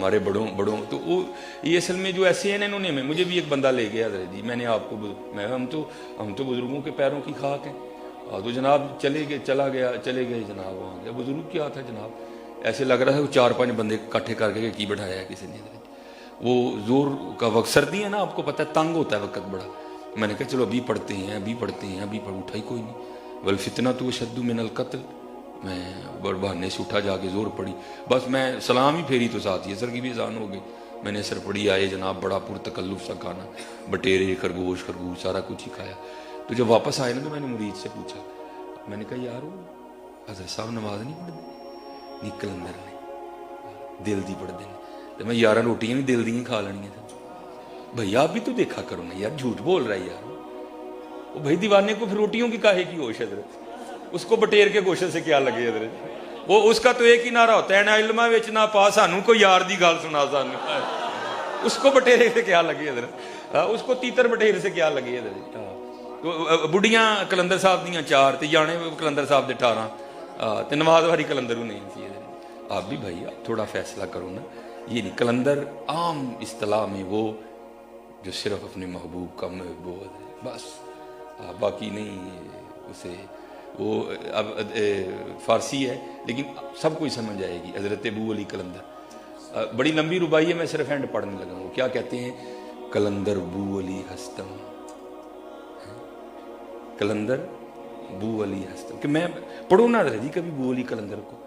हमारे बड़ों तो वो ये असल में जो ऐसे हैं ना, इन्होंने में मुझे भी एक बंदा ले गया हजरत जी, मैंने आपको मैं हम तो बुजुर्गों के पैरों की खाक हैं। तो जनाब चले गए जनाब, वहाँ गया बुजुर्ग क्या था जनाब, ऐसे लग रहा है वो 4-5 बंदे इकट्ठे करके की बैठाया है किसी ने। वो जोर का वक्त, सर्दी है ना, आपको पता है तंग होता है वक्त बड़ा। मैंने कहा चलो अभी पढ़ते हैं, उठा ही कोई नहीं। वल फितना तो शद्दू मिनल कत्ल, मैं बहाने से उठा, जाके जोर पड़ी, बस मैं सलाम ही फेरी तो साथ ही असर की भी अजान हो गई। मैंने असर पढ़ी, आए जनाब, बड़ा पुरतकल्लुफ सा खाना, बटेरे खरगोश सारा कुछ ही खाया। तो जब वापस आए ना तो मैंने मुरीद से पूछा, मैंने कहा यार वो हजरत साहब नमाज नहीं पढ़ते? नहीं कलंदर ने दिल दी पढ़ते हैं। तो मैं 11 रोटियां भी दिल दी खा लेनी है। भैया आप भी तो देखा करो ना यार, झूठ बोल रहा है यार। वो भाई दीवाने को फिर रोटियों की काहे की होश हजरत, उसको बटेर के गोशे से क्या लगे हजरत। वो उसका तो एक ही नारा होता है, ना इल्मा विच ना पा सानू कोई यार दी गल सुना सानू, उसको बटेरे से क्या लगे हजरत, उसको तीतर बटेर से क्या लगे हजरत। तो बुढ़ियां कलंदर साहब दियां 4 ते जाने कलंदर साहब दे 18 ते नमाज वाली कलंदर नहीं थी। आप भी भाई आप थोड़ा फैसला करो ना, ये नहीं कलंदर आम इस्तिलाह में वो जो सिर्फ अपने महबूब का महबूब बस, बाकी नहीं उसे वो अब फारसी है लेकिन सब कोई समझ आएगी। हजरत अबू अली कलंदर, बड़ी लंबी रुबाई है, मैं सिर्फ एंड पढ़ने लगा हूँ। क्या कहते हैं, कलंदर बू अली हस्तम, कलंदर बू अली हस्तम, कि मैं पढ़ो ना जी कभी बू अली कलंदर को,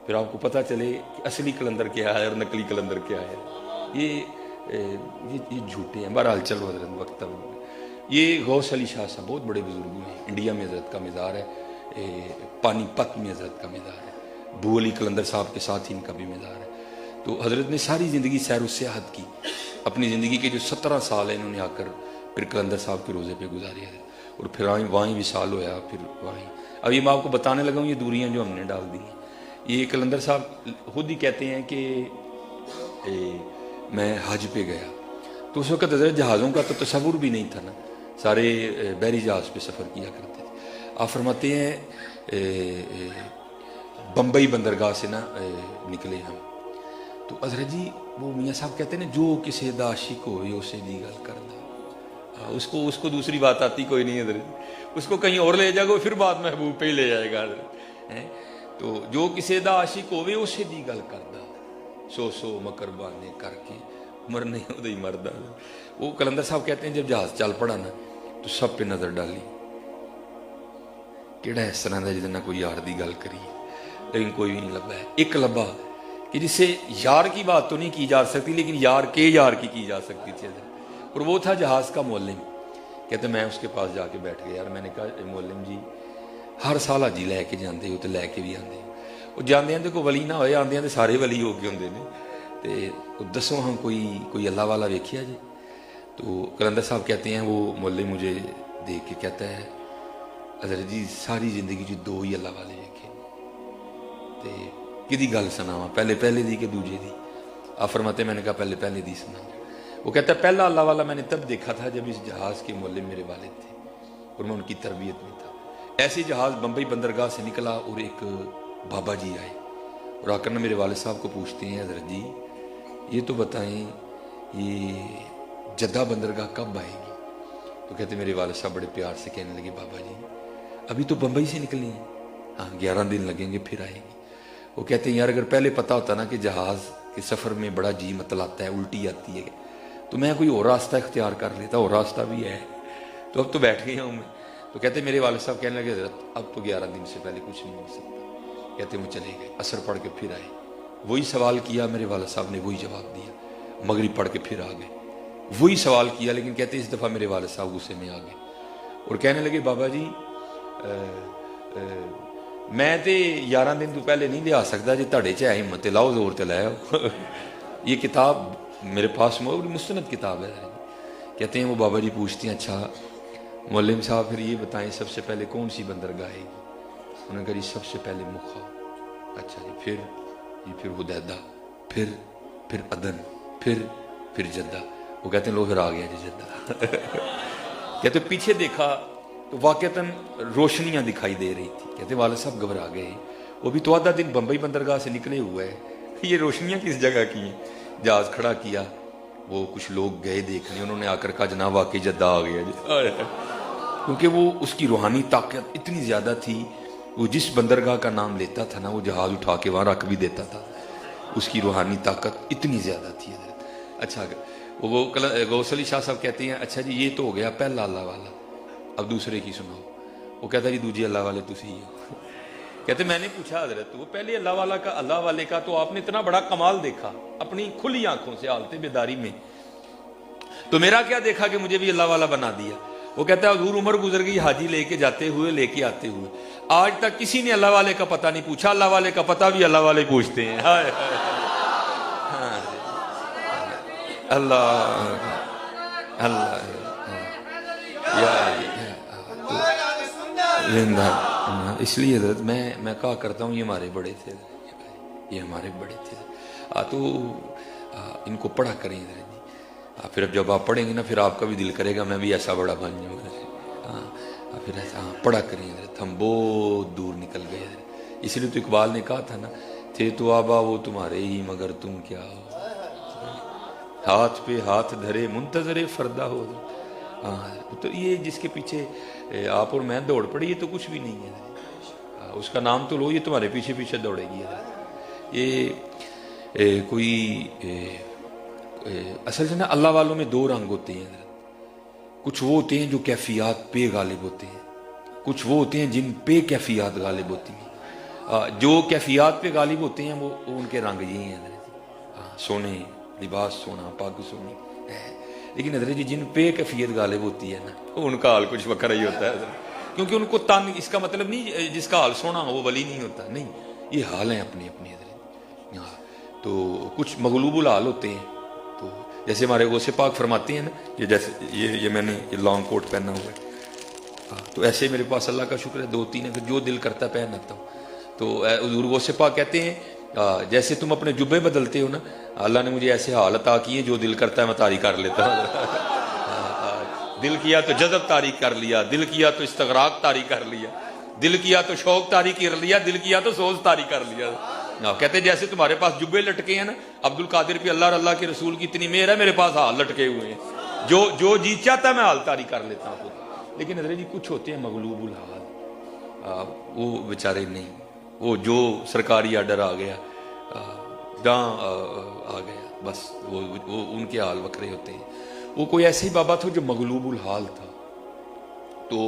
फिर आपको पता चले कि असली कलंदर क्या है और नकली कलंदर क्या है। ये झूठे हैं। बहरहाल चलो हजरत वक्त तब ये गौस अली शाह साहब बहुत बड़े बुजुर्ग हैं, इंडिया में हजरत का मज़ार है, पानीपत में हजरत का मज़ार है, बू अली कलंदर साहब के साथ ही इनका भी मज़ार है। तो हजरत ने सारी ज़िंदगी सैर व सियाहत की, अपनी ज़िंदगी के जो 17 साल है इन्होंने आकर फिर कलंदर साहब के रोज़े पे गुजारे है, और फिर वहीं विशाल होया, फिर वहीं। अब ये मैं आपको बताने लगा हूँ ये दूरियाँ जो हमने डाल दी हैं। ये कलंदर साहब खुद ही कहते हैं कि मैं हज पे गया, तो उस वक्त हजरत जहाज़ों का तो तसव्वुर भी नहीं था ना, सारे बहरी जहाज़ पे सफ़र किया करते थे। आप फरमाते हैं बम्बई बंदरगाह से ना निकले हम, तो हजरत जी वो मियाँ साहब कहते हैं ना, जो किसी दा आशिक हो उसे दी गल करना, उसको दूसरी बात आती कोई नहीं हजरत, उसको कहीं और ले जाएगा, फिर बात महबूब पे ही ले जाएगा हजरत। तो जो किसी दा आशिक होवे उसे दी गल करदा, सो मकर बहाने करके मरने उदे ही मरदा। वो कलंदर साहब कहते हैं जब जहाज चल पड़ा ना तो सब पे नजर डाली, केड़ा इस तरह का जिसने कोई यार की गल करी, लेकिन कोई भी नहीं लभा है। एक लभा कि जिससे यार की बात तो नहीं की जा सकती, लेकिन यार की जा सकती थी, और वो था जहाज का मौलिम। कहते मैं उसके पास जाके बैठ गया। यार मैंने कहा मौलिम जी हर साल हाजी लैके जाते हो तो लैके भी आते हो, वो जाते हैं तो कोई वली ना होए, आते तो सारे वली हो गए होंगे ने, तो दसो हम कोई अल्लाह वाला वेखिया जी। तो कलंदर साहब कहते हैं वो मौलिम मुझे देख के कहता है, हजरत जी सारी जिंदगी जो 2 ही अल्लाह वाले वेखे, तो कि गल सुनावा, पहले दी कि दूजे दी। आप फरमाते मैंने कहा पहले दी सुना। वो कहता है पहला अल्लाह वाला मैंने तब देखा था जब इस जहाज़ के मौलिम मेरे वालिद थे और मैं उनकी तरबियत में था। ऐसे जहाज़ बम्बई बंदरगाह से निकला और एक बाबा जी आए और आकर ना मेरे वालिद साहब को पूछते हैं, हजरत जी ये तो बताएं ये जद्दा बंदरगाह कब आएगी? तो कहते मेरे वालिद साहब बड़े प्यार से कहने लगे, बाबा जी अभी तो बम्बई से निकली हैं, हाँ 11 दिन लगेंगे फिर आएगी। वो कहते हैं यार अगर पहले पता होता ना कि जहाज़ के सफ़र में बड़ा जी मतलाता है, उल्टी आती है, तो मैं कोई और रास्ता इख्तियार कर लेता, और रास्ता भी है, तो अब तो बैठ गया हूँ मैं। तो कहते मेरे वालिद साहब कहने लगे हजरत अब तो 11 दिन से पहले कुछ नहीं हो सकता। कहते वो चले गए, असर पढ़ के फिर आए, वही सवाल किया, मेरे वालिद साहब ने वही जवाब दिया। मगरिब पढ़ के फिर आ गए, वही सवाल किया, लेकिन कहते इस दफ़ा मेरे वालिद साहब गुस्से में आ गए और कहने लगे बाबा जी मैं तो 11 दिन तो पहले नहीं लिया सकता, जी ਤੁਹਾਡੇ 'ਚ है हिम्मत लाओ जोर ते ले आओ। ये किताब मेरे पास मुस्तनद किताब है। कहते हैं वो बाबा जी पूछते हैं अच्छा मौलवी साहब फिर ये बताएं सबसे पहले कौन सी बंदरगाह आएगी? उन्होंने कहा सबसे पहले मुखा। अच्छा जी फिर हुदैदा, फिर अदन, फिर जद्दा। वो कहते हैं लो फिर आ गया जी जद्दा। कहते पीछे देखा तो वाकईतन रोशनियां दिखाई दे रही थी। कहते वालिद साहब घबरा गए, वो भी तो आधा दिन बम्बई बंदरगाह से निकले हुए हैं, ये रोशनियां किस जगह की हैं? जहाज खड़ा किया, वो कुछ लोग गए देखने, उन्होंने आकर कहा जनाब वाकई जद्दा आ गया जी। क्योंकि वो उसकी रूहानी ताकत इतनी ज़्यादा थी, वो जिस बंदरगाह का नाम लेता था ना वो जहाज़ उठा के वहाँ रख भी देता था, उसकी रूहानी ताकत इतनी ज़्यादा थी। अच्छा, वो गौस अली शाह साहब कहते हैं अच्छा जी ये तो हो गया पहला अल्लाह वाला, अब दूसरे की सुनाओ। वो कहता जी दूजी अल्लाह वाले तुसी ही हो। कहते मैंने पूछा हजरत वो पहले अल्लाह वाला का अल्लाह वाले का तो आपने इतना बड़ा कमाल देखा अपनी खुली आंखों से हालते बेदारी में, तो मेरा क्या देखा कि मुझे भी अल्लाह वाला बना दिया। वो कहता है हजूर उम्र गुजर गई हाजी लेके जाते हुए लेके आते हुए, आज तक किसी ने अल्लाह वाले का पता नहीं पूछा, अल्लाह वाले का पता भी अल्लाह वाले पूछते हैं। हाय हाँ अल्लाह अल्लाह जिंदा। इसलिए हजरत मैं कहा करता हूँ ये हमारे बड़े थे, ये हमारे बड़े थे। तो इनको पढ़ा करें जी। फिर अब जब आप पढ़ेंगे ना फिर आपका भी दिल करेगा मैं भी ऐसा बड़ा बन जाऊँ। फिर ऐसा पढ़ा करें हजरत। हम बहुत दूर निकल गए, इसलिए तो इकबाल ने कहा था ना, थे तो आबा वो तुम्हारे ही मगर तुम क्या हो, हाथ पे हाथ धरे मुंतजरे फरदा हो। हाँ तो ये जिसके पीछे आप और मैं दौड़ पड़ी ये तो कुछ भी नहीं है, उसका नाम तो लो, ये तुम्हारे पीछे पीछे दौड़ेगी। ये कोई असल से ना अल्लाह वालों में दो रंग होते हैं, कुछ वो होते हैं जो कैफियत पे गालिब होते हैं, कुछ वो होते हैं जिन पे कैफियत गालिब होती हैं। जो कैफियत पे गालिब होते हैं वो उनके रंग यही हैं, सोने लिबास सोना पग सोनी। लेकिन हजरत जी जिन पे कैफियत गालिब होती है ना उनका हाल कुछ वक्र ही होता है, क्योंकि उनको तन, इसका मतलब नहीं जिसका हाल सोना हो वो वली नहीं होता, नहीं, ये हाल है अपने अपने हजरत। तो कुछ मगलूबुल हाल होते हैं, तो जैसे हमारे गौसे पाक फरमाते हैं ना, ये जैसे ये मैंने ये लॉन्ग कोट पहना हुआ है, तो ऐसे मेरे पास अल्लाह का शुक्र है 2-3 है, फिर जो दिल करता पहन आता हूँ। तो हुजूर गौसे पाक कहते हैं जैसे तुम अपने जुब्बे बदलते हो ना, अल्लाह ने मुझे ऐसे हाल अता किए जो दिल करता है मैं तारी कर लेता हूँ। दिल किया तो जज़ब तारी कर लिया, दिल किया तो इस्तगराक तारी कर लिया, दिल किया तो शौक तारी कर लिया, दिल किया तो सोच तारी कर लिया। कहते जैसे तुम्हारे पास जुब्बे लटके हैं ना, अब्दुल कादिर पे अल्लाह और अल्लाह के रसूल की इतनी मेहर है, मेरे पास हाल लटके हुए हैं, जो जी चाहता मैं हाल तारी कर लेता हूँ। लेकिन हजरत जी कुछ होते हैं मगलूबुल हाल, वो बेचारे नहीं, वो जो सरकारी आर्डर आ गया जहाँ आ गया बस वो उनके हाल वक्रे होते हैं। वो कोई ऐसे ही बाबा था जो मगलूबुल हाल था, तो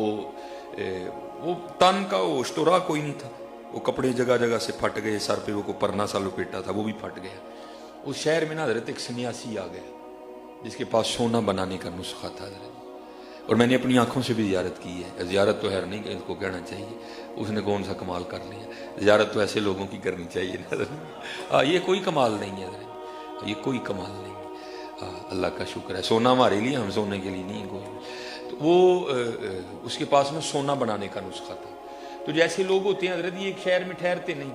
वो तन का वो स्टोरा कोई नहीं था, वो कपड़े जगह जगह से फट गए, सर पे वो को परना सा लपेटा था वो भी फट गया। उस शहर में ना हजरत एक सन्यासी आ गया जिसके पास सोना बनाने का नुस्खा था हजरत, और मैंने अपनी आंखों से भी ज़ियारत की है। ज़ियारत तो है नहीं इसको कहना चाहिए, उसने कौन सा कमाल कर लिया, ज़ियारत तो ऐसे लोगों की करनी चाहिए ना। ये कोई कमाल नहीं है, ये कोई कमाल नहीं है। अल्लाह का शुक्र है, सोना हमारे लिए, हम सोने के लिए नहीं कोई। तो वो उसके पास में सोना बनाने का नुस्खा था। तो जैसे लोग होते हैं हजरत, ये एक शहर में ठहरते नहीं,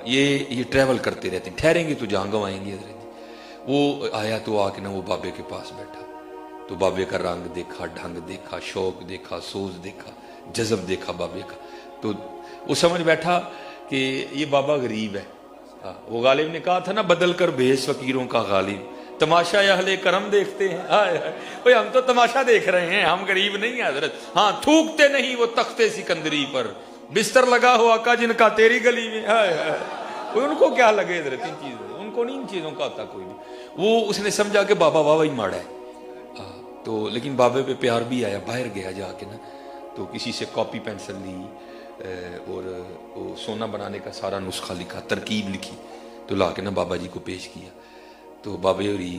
ये ट्रैवल करते रहते हैं, ठहरेंगे तो जहाँ गवाएंगे हजरत। वो आया तो आके ना वो बाबे के पास बैठा, तो बाबे का रंग देखा, ढंग देखा, शौक देखा, सोच देखा, जज़ब देखा बाबे का, तो वो समझ बैठा कि ये बाबा गरीब है। वो गालिब ने कहा था ना, बदल कर भेज फकीरों का गालिब, तमाशा अहले करम देखते हैं। ओए हम तो तमाशा देख रहे हैं, हम गरीब नहीं है हजरत। हाँ थूकते नहीं वो तख्ते सिकंदरी पर, बिस्तर लगा हो आका जिनका तेरी गली में। उनको क्या लगे हजरत इन चीजों, उनको नहीं इन चीजों का आता कोई भी। वो उसने समझा कि बाबा वाह ही माड़ा है। तो लेकिन बाबे पे प्यार भी आया, बाहर गया जाके ना, तो किसी से कॉपी पेंसिल ली और वो सोना बनाने का सारा नुस्खा लिखा, तरकीब लिखी, तो ला के ना बाबा जी को पेश किया। तो बाबे होरी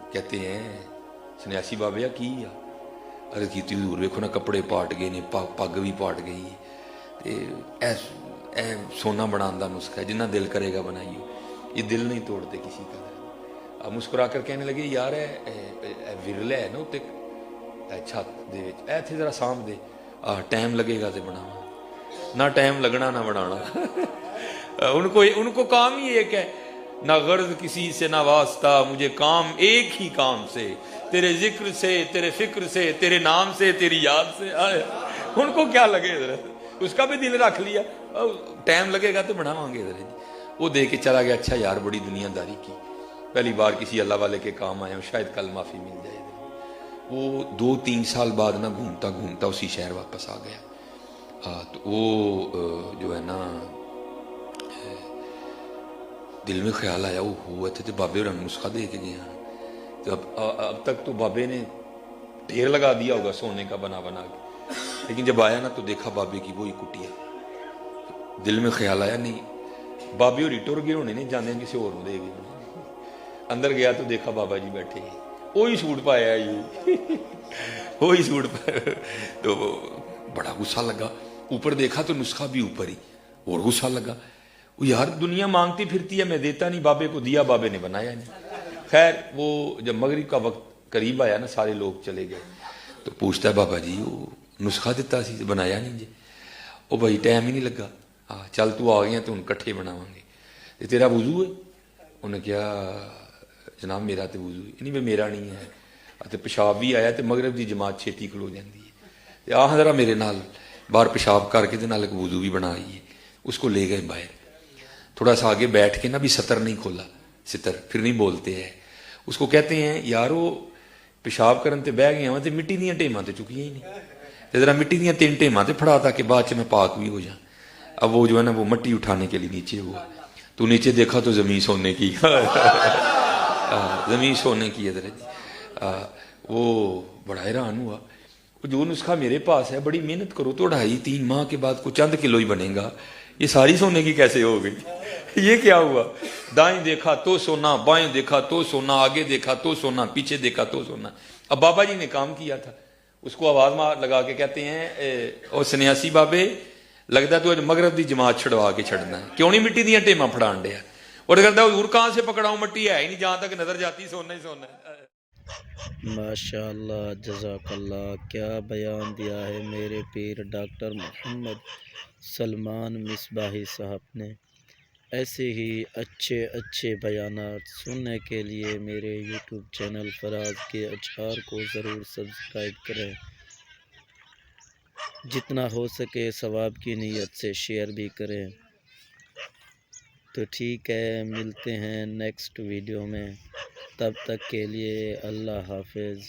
कहते हैं सन्यासी बाबे की अर्ज की हजूर वेखो ना कपड़े पाट गए ने, पग भी पाट गई, सोना बनाने का नुस्खा है, जिन्ना दिल करेगा बनाइए, ये दिल नहीं तोड़ते किसी का। मुस्कुरा कर कहने लगे यार विरला है ना उत्ते छत दे विच, इत्थे जरा सामभ दे, टाइम लगेगा तो बनावा, ना टाइम लगना ना बनाना। उनको काम ही एक है, ना गर्ज किसी से ना वास्ता, मुझे काम एक ही काम से, तेरे जिक्र से, तेरे फिक्र से, तेरे नाम से, तेरी याद से। उनको क्या लगे, उसका भी दिल रख लिया, टाइम लगेगा तो बनावांगे। وہ दे के चला गया, अच्छा यार बड़ी दुनियादारी की, पहली बार किसी अल्लाह वाले के काम आए हूँ, शायद कल माफ़ी मिल जाए। वो 2-3 साल बाद ना घूमता घूमता उसी शहर वापस आ गया। तो वो जो है ना दिल में ख्याल आया, वो हुआ थे तो बाबे और नुस्खा दे के गया। तो अब तक तो बाबे ने ढेर लगा दिया होगा सोने का बना बना के, लेकिन जब आया ना तो देखा बाबे की वही कुटिया। दिल में ख्याल आया, नहीं बाबे और टुर गए होने, नहीं जाने किसी और दे गए। अंदर गया तो देखा बाबा जी बैठे हैं, वही सूट पाया ये वही सूट पाया। तो बड़ा गुस्सा लगा, ऊपर देखा तो नुस्खा भी ऊपर ही, और गुस्सा लगा। वो यार दुनिया मांगती फिरती है, मैं देता नहीं, बाबे को दिया, बाबे ने बनाया नहीं। खैर वो जब मगरिब का वक्त करीब आया ना, सारे लोग चले गए, तो पूछता है बाबा जी वो नुस्खा दिता सी बनाया नहीं जी। वो भाई टाइम ही नहीं लगा, हाँ चल तू आ गया तो हम कट्ठे बनावांगे, ते तेरा वुजू है? उन्हें कहा जनाब मेरा तो वुजू नहीं, भी मेरा नहीं है, तो पेशाब भी आया तो मगरब की जमात छेती खलो जाती है, आह जरा मेरे नाल बाहर पेशाब करके ते नाल एक वुजू भी बना आइए। उसको ले गए बाहर, थोड़ा सा आगे बैठ के ना, भी सतर नहीं खोला, सितर फिर नहीं बोलते हैं। उसको कहते हैं यार वो पेशाब करन ते बह गया तो मिट्टी दियां टेमां तो चुकियां ही नहीं, तो जरा मिट्टी दियां 3 टेमां ते फड़ा ताकि बाद च मैं पाक भी हो जाऊं। अब वो जो है ना वो मट्टी उठाने के लिए नीचे हुआ, तो नीचे देखा तो जमीन सोने की जमीन सोने की है। वो बड़ा हैरान हुआ, जो नुस्खा मेरे पास है बड़ी मेहनत करो तो 2.5-3 माह के बाद कुछ चंद किलो ही बनेगा, ये सारी सोने की कैसे हो गई? ये क्या हुआ? दाएं देखा तो सोना, बाएं देखा तो सोना, आगे देखा तो सोना, पीछे देखा तो सोना। अब बाबा जी ने काम किया था, उसको आवाज मार लगा के कहते हैं ओ सन्यासी बाबे, लगता तो मगरब की जमात छड़वा के छड़ना है, क्यों नहीं मिट्टी दियां टेमां फड़ान दिया? और कहता हुजूर कहां से पकड़ाऊं, मट्टी है ही नहीं, जहां तक नजर जाती सोना ही सोना है। माशाअल्लाह जज़ाकल्लाह, क्या बयान दिया है मेरे पीर डॉक्टर मोहम्मद सलमान मिसबाही साहब ने। ऐसे ही अच्छे अच्छे बयानात सुनने के लिए मेरे यूट्यूब चैनल फराज के अचार को ज़रूर सब्सक्राइब करें, जितना हो सके सवाब की नीयत से शेयर भी करें। तो ठीक है, मिलते हैं नेक्स्ट वीडियो में, तब तक के लिए अल्लाह हाफिज़।